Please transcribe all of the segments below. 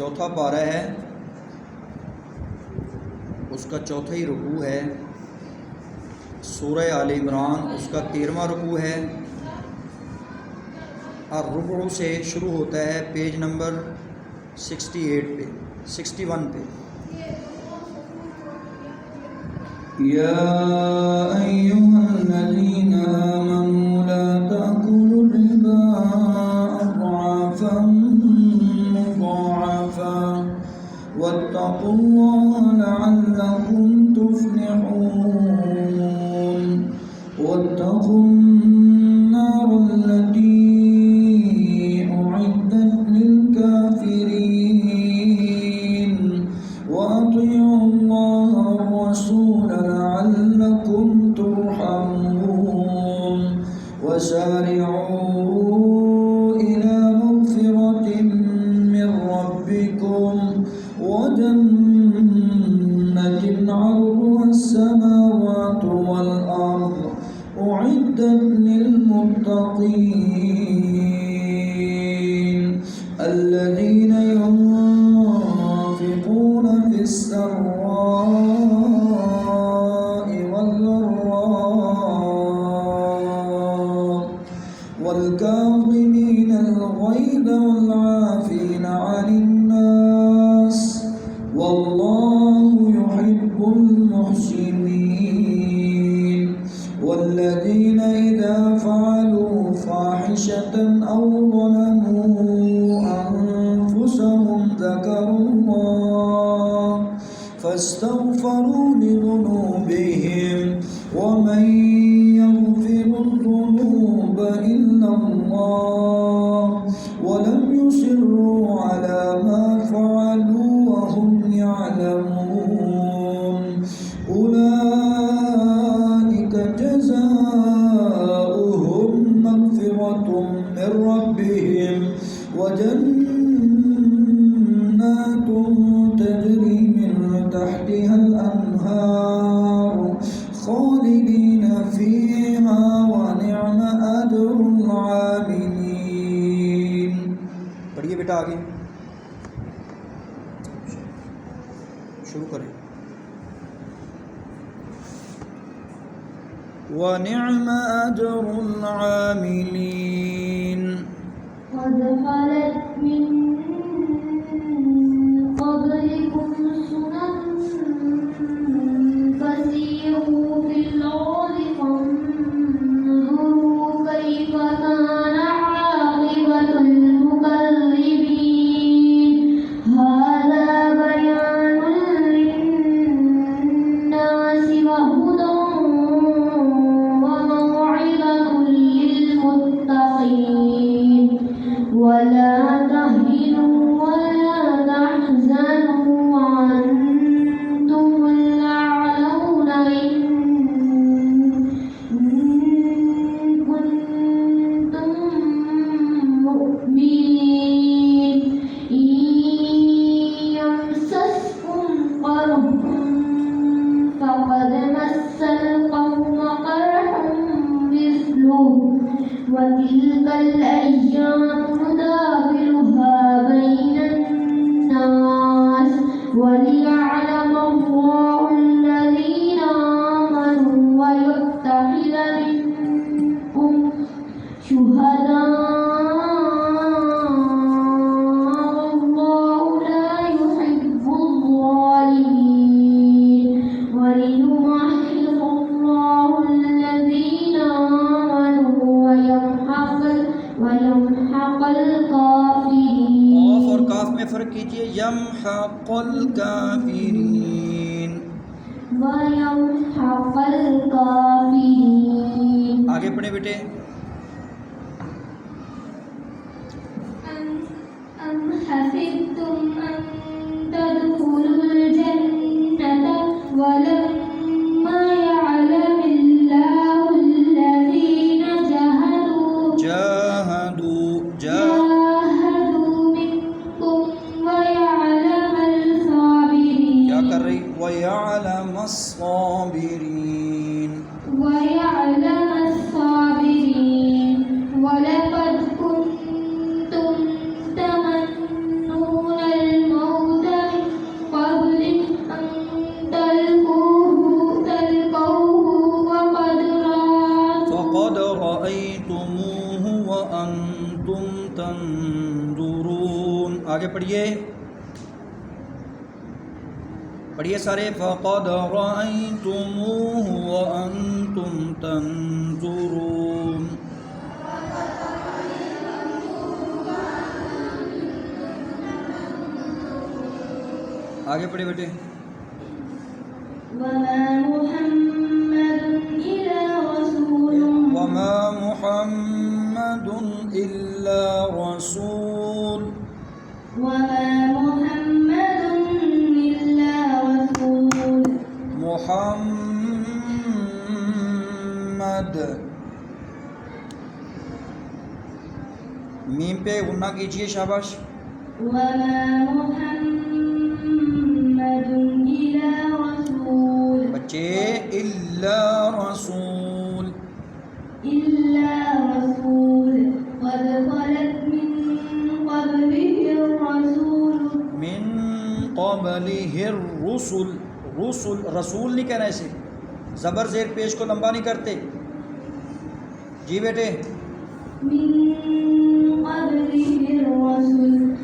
चौथा पारा है, उसका चौथा ही रुकू है। सूरह आल इमरान उसका 13वां रुकू है और रुकू से शुरू होता है पेज नंबर 61 पे। या अय्युहल्लज़ीना आमनू ला ताकुलु रिबा अज़आफ़न मुज़ाअफ़ा वत्तक़ुल्लाह लअल्लकुम तुफ़्लिहून वत्तक़ुन नार अल्लती उ'इद्दत लिलकाफ़िरीन वअतिऊल्लाह والرسول لعلكم ترحمون وسارعوا إلى مغفرة من ربكم وجنة عرضها السماوات والأرض أعدت للمتقين الذين ينفقون في السراء والضراء والكاظمين الغيظ والعافين عن الناس والله يحب المحسنين والذين إذا فعلوا فاحشة أو ظلموا أنفسهم ذكروا الله فاستغفروا لذنوبهم ومن يغفر الذنوب إلا الله ولم يصروا على ما فعلوا وهم يعلمون أولئك جزاؤهم مغفرة من ربهم وجنات تجري من تحتها الأنهار خالدين فيها ونعم أجر العاملين। पढ़िए बेटा आगे शुरू करें। वनिअम अजरुल आमिलीन قد خلت من قبلكم سنن فسيروا في الأرض فانظروا كيف كان عاقبة المكذبين هذا بيان للناس وهدى وموعظة للمتقين ولا تهنوا ولا تحزنوا وأنتم الأعلون إن كنتم مؤمنين إن يمسسكم قرح فقد مس القوم قرح مثله وتلك الأيام نداولها بين الناس وليعلم الله الذين آمنوا ويتخذ منكم شهداء والله لا يحب الظالمين وليمحص الله الذين آمنوا ويمحق الكافرين। औफ और काफ में फ़र्क कीजिए। यमहक़ुल काफ़िरीन ويمحق الكافرين। आगे पढ़े बेटे। أم حسبتم أن تدخلوا الجنة ولما يعلم الله الذين جاهدوا منكم ويعلم الصابرين क्या कर रही? वयअलम الصابرين ويعلم الصابرين ولقد كنتم تمنون الموت पढ़िए पढ़िए सारे। फ़क़द रअयतुमूहु व अंतुम तंजुरून। आगे पढ़िए बेटे। वमा मुहम्मदुन इल्ला रसूलुन वमा मुहम्मदुन इल्ला रसूल। वमा मुहम्मदुन इल्ला रसूल। मुहम्मद मीम पे गुन्ना कीजिए, शाबाश। वमा मुहम्मदुन इल्ला रसूल। बच्चे इल्ला रसूल। इल्ला रसूल क़द ख़लत मिन क़ब्लिहि रसूल। मिन क़ब्लिहिर रुसुल। रुसुल रसूल नहीं कहना इसे, ज़बर ज़ेर पेश को लंबा नहीं करते। जी बेटे। मिन क़ब्लिहि रसूल।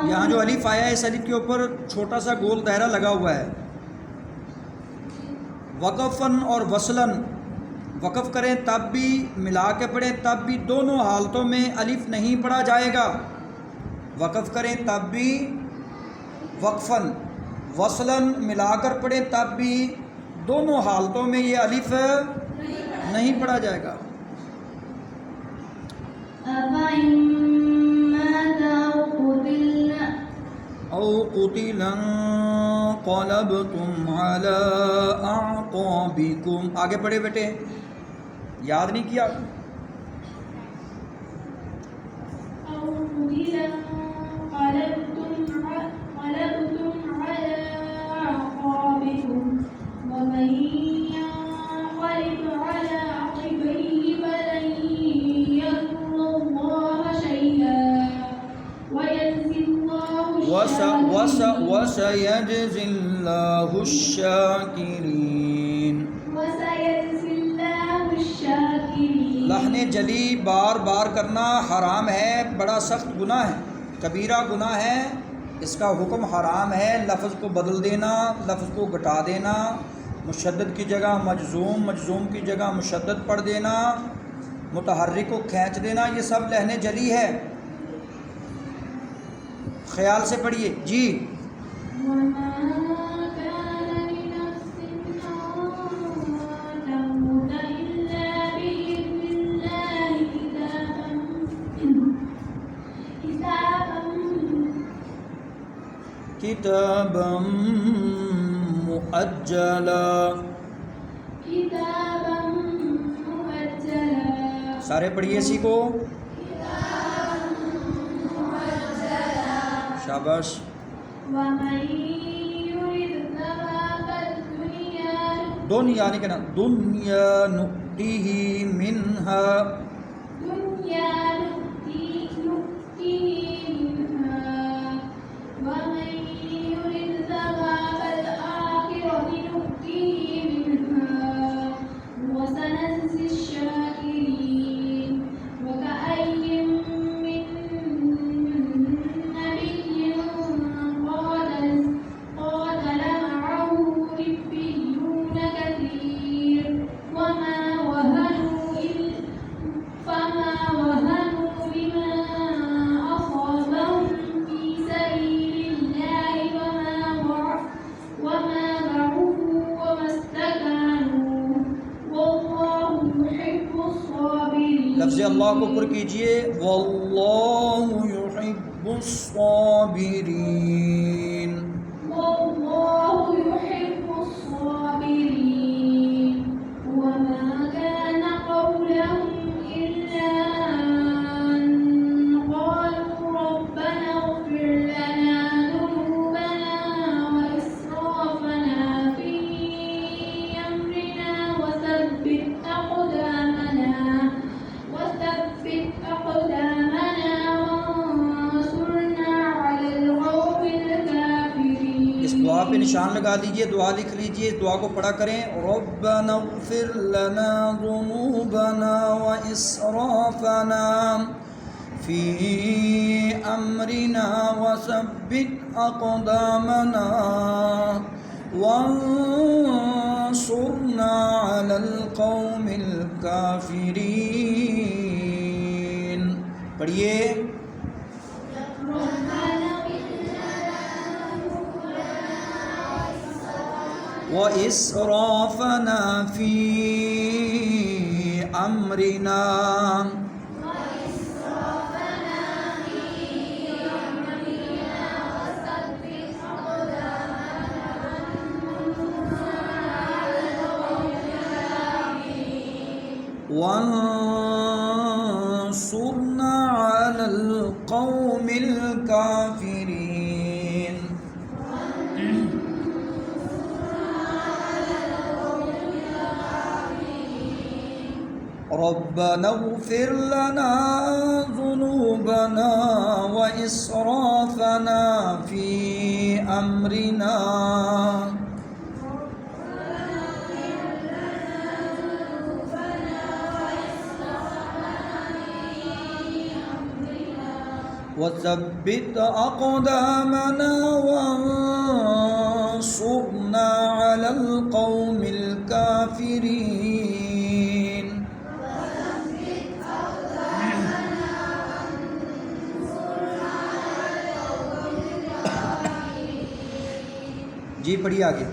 यहाँ जो अलिफ आया है, इस अलिफ के ऊपर छोटा सा गोल दायरा लगा हुआ है। वक़फ़न और वसलन, वक़फ़ करें तब भी, मिला के पढ़ें तब भी, दोनों हालतों में अलिफ नहीं पढ़ा जाएगा। वक़फ़ करें तब भी, वक़फ़न वसलन मिलाकर पढ़ें तब भी, दोनों हालतों में ये अलिफ नहीं पढ़ा जाएगा। औ क़ुतिलन क़लबतुम अला अअक़ाबिकुम। आगे पढ़े बेटे, याद नहीं किया। वसयजज़िल्लाहु शाकिरीन। लहने जली बार बार करना हराम है, बड़ा सख्त गुनाह है, कबीरा गुनाह है, इसका हुक्म हराम है। लफ्ज़ को बदल देना, लफ्ज़ को घटा देना, मुशद्दद की जगह मजज़ूम, मजज़ूम की जगह मुशद्दद पढ़ देना, मुतहर्रिक को खींच देना, ये सब लहने जली है। ख्याल से पढ़िए जी। किताबम मुअज्जला। सारे पढ़िए इसी को, शाबाश। दुनिया नहीं कहना, दुनिया नुक्तिही मिन्हा। लफ्ज़ अल्लाह को पुर कीजिए, वल्लाहु युहिब्बुस साबिरीन। वल्लाहु युहिब्बुस साबिरीन। वमा काना क़ौलहुम इल्ला अन क़ालू रब्बना इग़फिर लना ज़ुनूबना व इस्राफना फ़ी अम्रिना वثبت أقدامنا وانصرنا على القوم الكافرين। पे निशान लगा दीजिए, दुआ लिख लीजिए, दुआ को पढ़ा करें। रब्बना इग़फिर लना ज़ुनूबना व इसराफ़ना फ़ी अमरिना व सब्बित अक़दामना वंसुरना अलल क़ौमिल काफ़िरीन। पढ़िए। व इसराफ़ना फ़ी अमरिना वंसुरना अलल क़ौमिल काफ़िरीन। रब्बना इग़फिर लना ज़ुनूबना व इसराफ़ना फ़ी अमरिना वसब्बित अक़दामना वंसुरना अलल क़ौमिल काफ़िरीन। जी पढ़िए आगे।